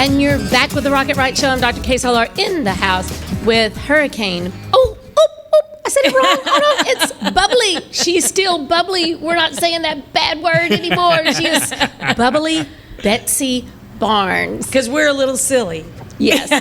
And you're back with the Rocket Right Show. I'm Dr. Kay Solar in the house with Hurricane. Oh, I said it wrong. Oh, no, it's Bubbly. She's still Bubbly. We're not saying that bad word anymore. She is Bubbly Betsy Barnes. Because we're a little silly. Yes.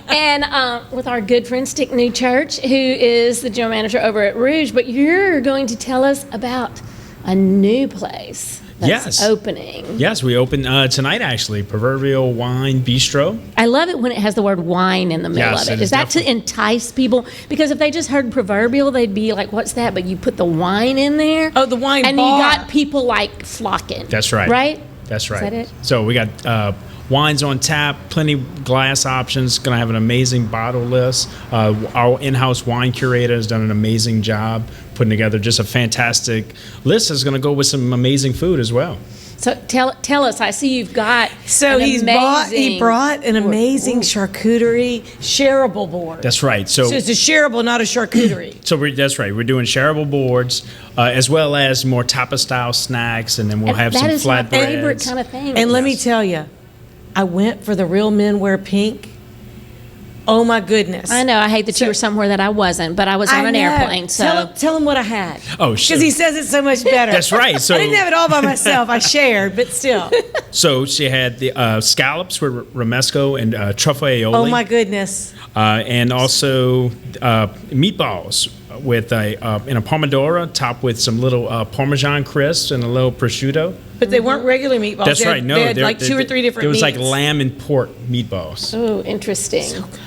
And with our good friend Stick Newchurch, who is the general manager over at Rouge. But you're going to tell us about a new place that's opening. Yes, we open tonight, actually, Proverbial Wine Bistro. I love it when it has the word wine in the middle of it. Is that to entice people? Because if they just heard proverbial, they'd be like, what's that? But you put the wine in there. Oh, the wine and bar. And you got people like flocking. That's right. Right? That's right. Is that it? So we got wines on tap, plenty of glass options. Going to have an amazing bottle list. Our in-house wine curator has done an amazing job putting together just a fantastic list that's going to go with some amazing food as well. So tell us. I see you've got. So he brought an amazing charcuterie shareable board. That's right. So it's a shareable, not a charcuterie. That's right. We're doing shareable boards as well as more tapa style snacks, and then we'll have some flatbreads. That is my favorite kind of thing. And let me tell you, I went for the Real Men Wear Pink. Oh my goodness! I know. I hate that you were somewhere that I wasn't, but I was on an airplane. So tell him what I had. Oh, because he says it's so much better. That's right. So I didn't have it all by myself. I shared, but still. So she had the scallops with romesco and truffle aioli. Oh my goodness! And also meatballs with a pomodoro topped with some little Parmesan crisps and a little prosciutto. But they weren't regular meatballs. That's right. No, they had like two or three different. It was meats. like lamb and pork meatballs. Oh, interesting. So good.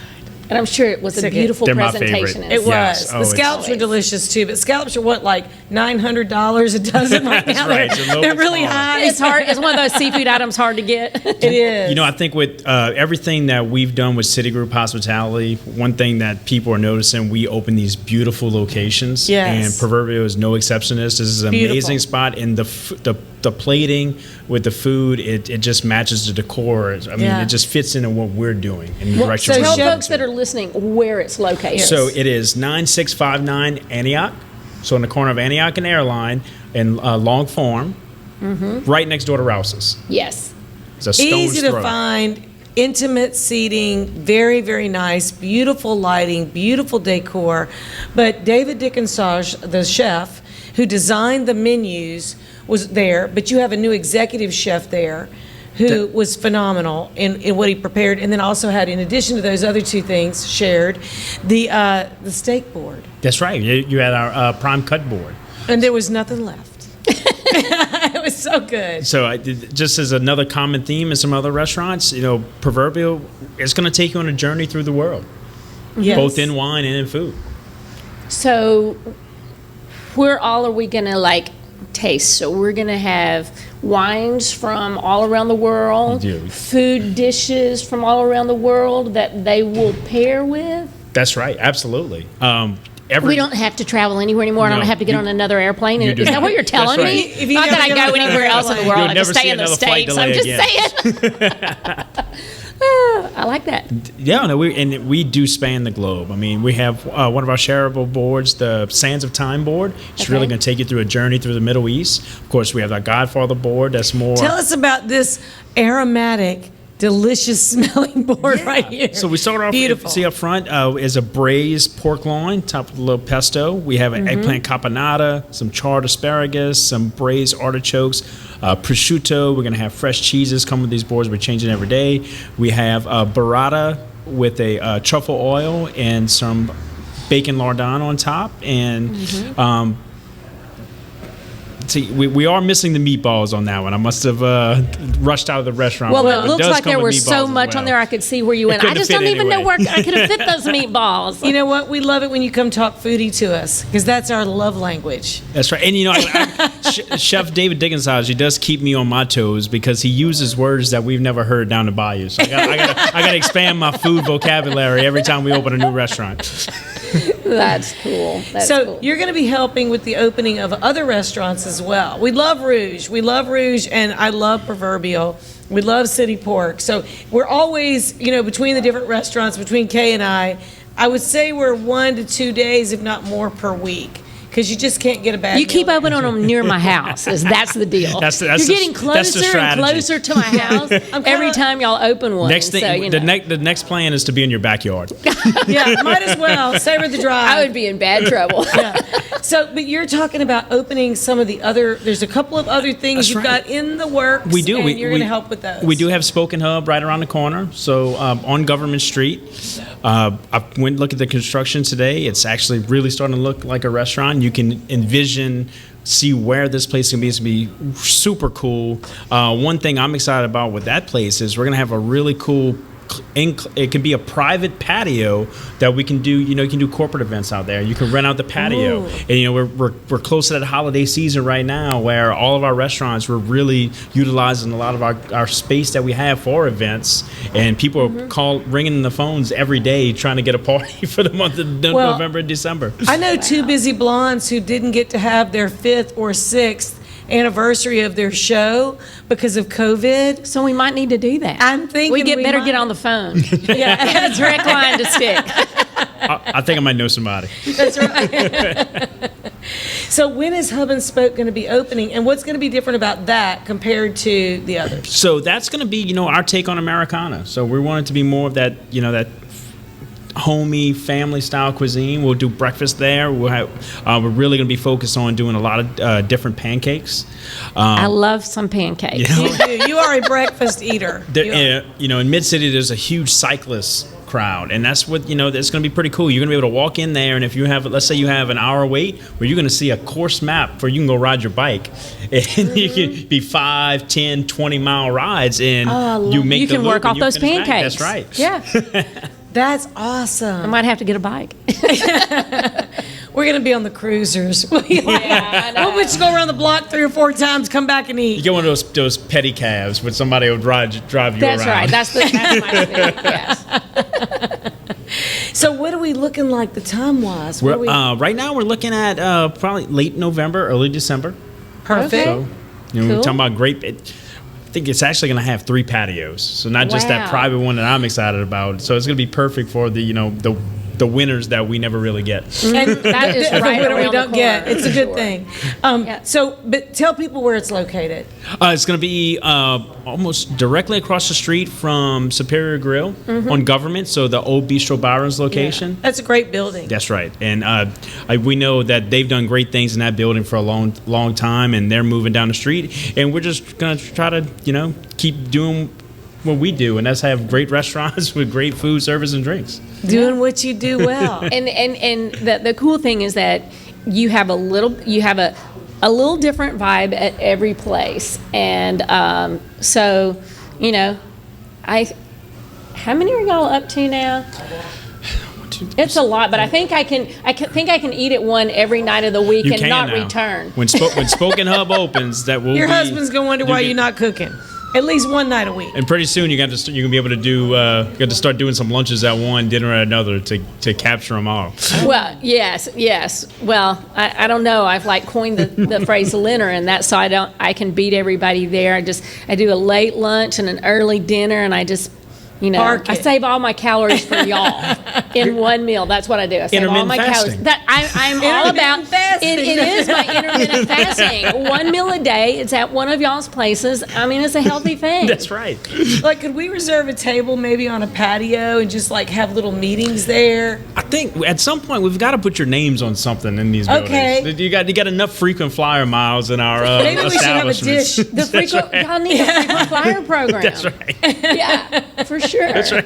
And I'm sure it was a beautiful They're presentation. My favorite. It was. Yes. The scallops were delicious too, but scallops are what, like $900 a dozen right now? That's right. They're really high. It's hard. It's one of those seafood items hard to get. It is. You know, I think with everything that we've done with Citigroup Hospitality, one thing that people are noticing, we open these beautiful locations. Yes. And Proverbial is no exception to this. This is an amazing spot, and the plating with the food, it just matches the decor. I mean, it just fits into what we're doing and the direction we're tell going folks that are listening where it's located. So it is 9659 Antioch, so in the corner of Antioch and Airline, in LongFarm, right next door to Rouses. Yes. It's a stone's easy to throw. find, intimate seating, very, very nice, beautiful lighting, beautiful decor. But David Dickensage, the chef who designed the menus, was there, but you have a new executive chef there who was phenomenal in what he prepared, and then also had, in addition to those other two things shared, the steak board. That's right. You had our prime cut board. And there was nothing left. It was so good. So just as another common theme in some other restaurants, Proverbial is going to take you on a journey through the world, both in wine and in food. So where all are we going to taste? So we're going to have wines from all around the world, food dishes from all around the world that they will pair with. That's right, absolutely. We don't have to travel anywhere anymore. I don't have to get on another airplane. Is that what you're telling me? If you Not that I get go on anywhere else in the world. I just stay in the States. I'm just saying. I like that. Yeah, no, we do span the globe. I mean, we have one of our shareable boards, the Sands of Time board. It's really going to take you through a journey through the Middle East. Of course, we have our Godfather board. That's more. Tell us about this aromatic, delicious smelling board right here. So we start off. Beautiful. See up front is a braised pork loin topped with a little pesto. We have an eggplant caponata, some charred asparagus, some braised artichokes, prosciutto. We're going to have fresh cheeses come with these boards. We're changing every day. We have burrata with a truffle oil and some bacon lardon on top, and see, we are missing the meatballs on that one. I must have rushed out of the restaurant. Well, it looks like there was so much on there I could see where you went. I just don't even know where I could have fit those meatballs. You know what? We love it when you come talk foodie to us, because that's our love language. That's right. And Chef David Dickensage, he does keep me on my toes because he uses words that we've never heard down the bayou. So I got to expand my food vocabulary every time we open a new restaurant. That's cool. You're going to be helping with the opening of other restaurants as well. We love Rouge. And I love Proverbial. We love City Pork. So we're always, between the different restaurants, between Kay and I would say we're 1 to 2 days, if not more, per week. because you just can't get a bad You keep meal. opening them near my house. That's the deal. That's You're getting that's the closer and strategy. closer to my house every time y'all open one. Next thing, so, you know. the next plan is to be in your backyard. Yeah, might as well savor the drive. I would be in bad trouble. Yeah. So, but you're talking about opening some of the other. There's a couple of other things That's you've right. got in the works. We do. And you're going to help with those. We do have Spoken Hub right around the corner. So on Government Street, I went and looked at the construction today. It's actually really starting to look like a restaurant. You can envision, see where this place can be. It's going to be super cool. One thing I'm excited about with that place is we're going to have a really cool. It can be a private patio that we can do. You know, you can do corporate events out there. You can rent out the patio, Ooh. and you know we're close to that holiday season right now, where all of our restaurants we're really utilizing a lot of our space that we have for events, and people are ringing the phones every day trying to get a party for the month of November and December. I know two busy blondes who didn't get to have their 5th or 6th anniversary of their show because of COVID. So we might need to do that. I'm thinking we better might. get on the phone. Yeah, Direct line to stick. I think I might know somebody. that's right. So when is Hub and Spoke going to be opening, and what's going to be different about that compared to the others? So that's going to be, you know, our take on Americana. So we want it to be more of that, you know, that homey family style cuisine. We'll do breakfast there. We'll have, we're really going to be focused on doing a lot of different pancakes. I love some pancakes. You know, You do. You are a breakfast eater. you know, in Mid City, there's a huge cyclist crowd, and that's what, you know, that's going to be pretty cool. You're going to be able to walk in there, and if you have, let's say you have an hour wait, where you're going to see a course map where you can go ride your bike, and you can be 5, 10, 20-mile rides, and you make You the can loop work and off you those finish back. pancakes. That's right. Yeah. That's I awesome. might have to get a bike. We're going to be on the cruisers. We'll I know. just go around the block 3 or 4 times, come back and You eat. get one of those pedicabs where somebody will drive you That's around. right. That's my spirit. Yes. So what are we looking like the time-wise? What We're, are we- right now, we're looking at probably late November, early December. Perfect. Okay. So, you know, Cool. we're talking about I think it's actually going to have 3 patios. So not just that Wow. private one that I'm excited about. So it's going to be perfect for the, you know, the winners that we never really get. And That is the right winner we around the don't get. corner, It's a for good sure. thing. Yeah. So, but tell people where it's located. It's going to be almost directly across the street from Superior Grill on Government. So the old Bistro Byron's location. That's a great building. That's right, and we know that they've done great things in that building for a long time, and they're moving down the street, and we're just gonna try to, you know, keep doing what we do, and that's have great restaurants with great food, service, and drinks. Doing what you do well. And the cool thing is that you have a little different vibe at every place, and so, you know, how many are y'all up to now? It's a lot, but I think I can eat at one every night of the week You and can not now. return. When Spoken Hub opens, that will Your be, husband's going to wonder why you're not cooking. At least one night a week. And pretty soon you're gonna be able to do you got to start doing some lunches at one, dinner at another to capture them all. Well, yes. Well, I don't know. I've like coined the phrase "dinner," and that's so I can beat everybody there. I do a late lunch and an early dinner, and I just, you know, Park I it. save all my calories for y'all in one meal. That's what I do. I save all Intermittent my fasting. calories. That I'm all about. Intermittent fasting. It is my intermittent fasting. One meal a day. It's at one of y'all's places. I mean, it's a healthy thing. That's right. Like, could we reserve a table maybe on a patio and just like have little meetings there? I think at some point we've got to put your names on something in these buildings. Okay. You got enough frequent flyer miles in our Maybe we should have a establishments. dish. The frequent, y'all need a frequent flyer program. That's right. Yeah, for sure. That's right.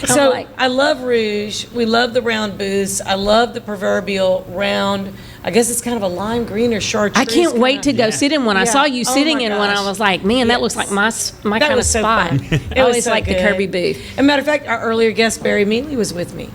So like- I love Rouge. We love the round booths. I love the proverbial round. I guess it's kind of a lime green or chartreuse. I can't wait to go Yeah. sit in one. I Yeah. saw you Oh sitting my in one. I gosh. was like, man, that looks Yes. like my That kind of was so spot. fun. I always so like the good. Kirby booth. As a matter of fact, our earlier guest Barry Mealy was with me.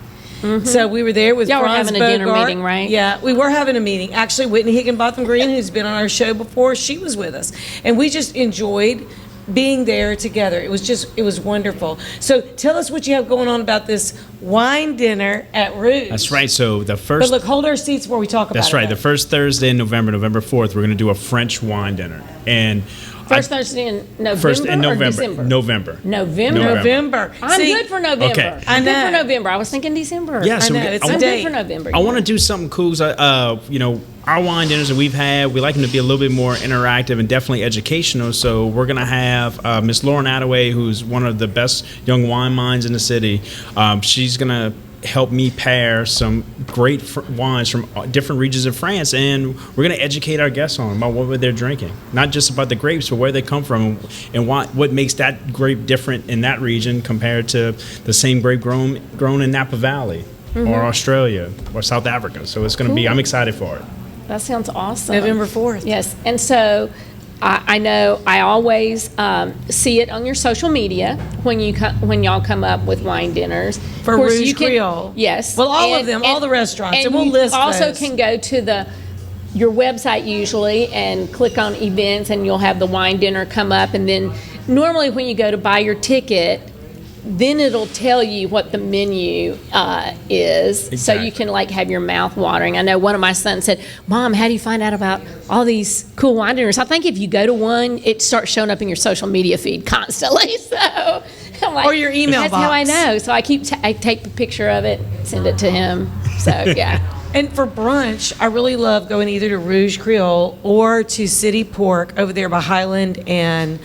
So we were there with Y'all were Franz having a dinner Bogart. meeting, right? Yeah, we were having a meeting. Actually, Whitney Higginbotham Green, who's been on our show before, she was with us, and we just enjoyed being there together. It was wonderful. So tell us what you have going on about this wine dinner at Rouge. That's right. So the But first. look, hold our seats while we talk about it. That's right. The first Thursday in November, November 4th, we're going to do a French wine dinner. And First Thursday in November First in November. or December? November. November. I'm See, good for November. Okay. I'm good I for know. November. I was thinking December. Yeah, so I know, it's a I'm date. good for November. I want to do something cool. Our wine dinners that we've had, we like them to be a little bit more interactive and definitely educational. So we're going to have Miss Lauren Attaway, who's one of the best young wine minds in the city. She's going to help me pair some great wines from different regions of France, and we're going to educate our guests on about what they're drinking, not just about the grapes, but where they come from and what makes that grape different in that region compared to the same grape grown in Napa Valley or Australia or South Africa. So it's going to be, I'm excited for it. That sounds awesome. November 4th. Yes, and so I know I always see it on your social media when y'all come up with wine dinners. For Of course, Rouge you can- Creole. Yes. Well, all of them, all the restaurants, and we'll you list also those. can go to your website usually and click on events, and you'll have the wine dinner come up. And then normally when you go to buy your ticket, then it'll tell you what the menu is, so Exactly. you can have your mouth watering. I know one of my sons said, "Mom, how do you find out about all these cool wine dinners?" I think if you go to one, it starts showing up in your social media feed constantly. So I'm like, Or your email That's how I box. know. So I I take the picture of it, send it to him. So yeah. And for brunch, I really love going either to Rouge Creole or to City Pork over there by Highland and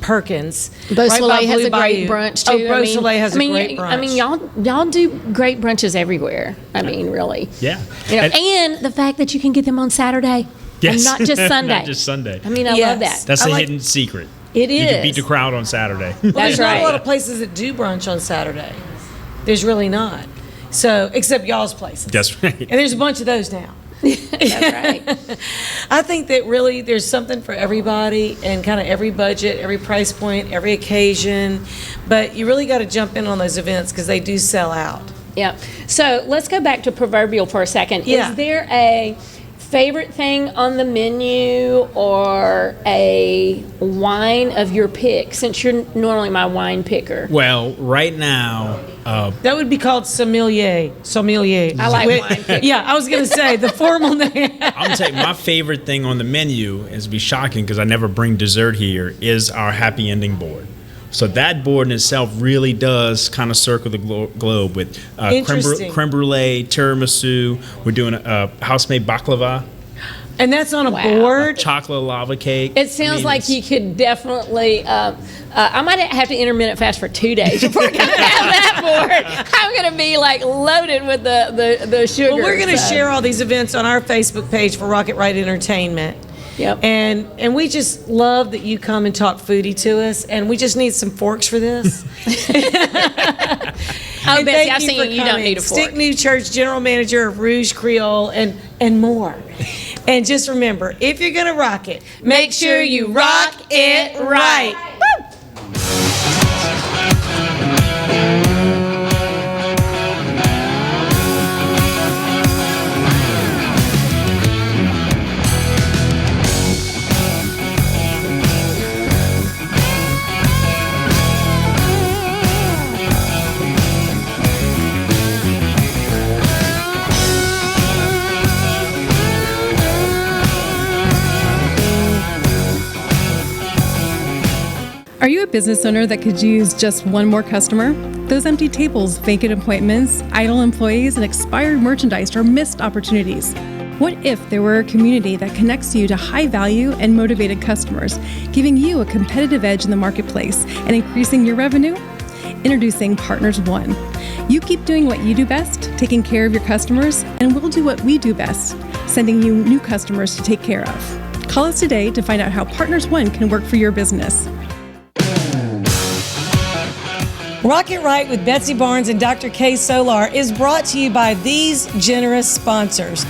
Perkins. Beau right Soleil by has Blue a great Bayou. brunch too. Oh, Beau Soleil has a great brunch. I mean, y'all do great brunches everywhere. I mean, really. Yeah. And the fact that you can get them on Saturday and not just Sunday. Not just Sunday. I mean, I Yes. love that. That's I the like- hidden secret. It You can is. beat the crowd on Saturday. Well, That's there's not right. a lot of places that do brunch on Saturday. There's really not. So, except y'all's places. That's right. And there's a bunch of those now. That's right. I think that really there's something for everybody and kind of every budget, every price point, every occasion. But you really got to jump in on those events because they do sell out. Yeah. So let's go back to Proverbial for a second. Yeah. Is there a favorite thing on the menu or a wine of your pick, since you're normally my wine picker? Well, right now, That would be called sommelier. Sommelier. I like Wait, wine picker. Yeah, I was going to say the formal name. I'm gonna tell you, my favorite thing on the menu, is be shocking because I never bring dessert here, is our happy ending board. So that board in itself really does kind of circle the globe with Interesting. creme brulee, tiramisu. We're doing a house-made baklava, And that's on a Wow. board. chocolate lava cake. It sounds like it's- you could definitely. I might have to intermittent fast for 2 days before I can have that board. I'm going to be loaded with the sugar. Well, we're going to so. share all these events on our Facebook page for Rocket Ride Entertainment. Yep. And we just love that you come and talk foodie to us, and we just need some forks for this. Oh, And Betsy, thank I've you seen for you. You don't coming. need a fork. Stick Newchurch, General Manager of Rouge Creole, and more. And just remember, if you're going to rock it, make sure you rock it right. Are you a business owner that could use just one more customer? Those empty tables, vacant appointments, idle employees, and expired merchandise are missed opportunities. What if there were a community that connects you to high value and motivated customers, giving you a competitive edge in the marketplace and increasing your revenue? Introducing Partners One. You keep doing what you do best, taking care of your customers, and we'll do what we do best, sending you new customers to take care of. Call us today to find out how Partners One can work for your business. Rocket Right with Betsy Barnes and Dr. K. Solar is brought to you by these generous sponsors.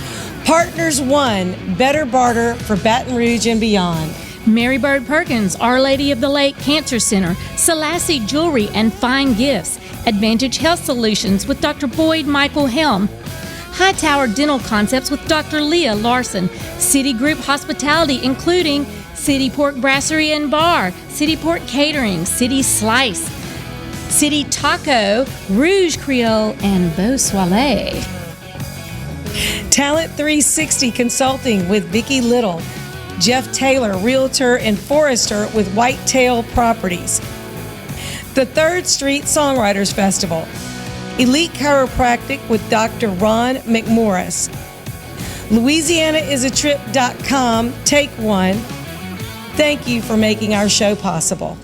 Partners One, better barter for Baton Rouge and beyond. Mary Bird Perkins, Our Lady of the Lake Cancer Center, Selassie Jewelry and Fine Gifts, Advantage Health Solutions with Dr. Boyd Michael Helm, Hightower Dental Concepts with Dr. Leah Larson, City Group Hospitality including City Pork Brasserie and Bar, City Pork Catering, City Slice, City Taco, Rouge Creole, and Beau Soleil. Talent 360 Consulting with Vicki Little. Jeff Taylor, Realtor and Forester with Whitetail Properties. The 3rd Street Songwriters Festival. Elite Chiropractic with Dr. Ron McMorris. LouisianaIsATrip.com. Take one. Thank you for making our show possible.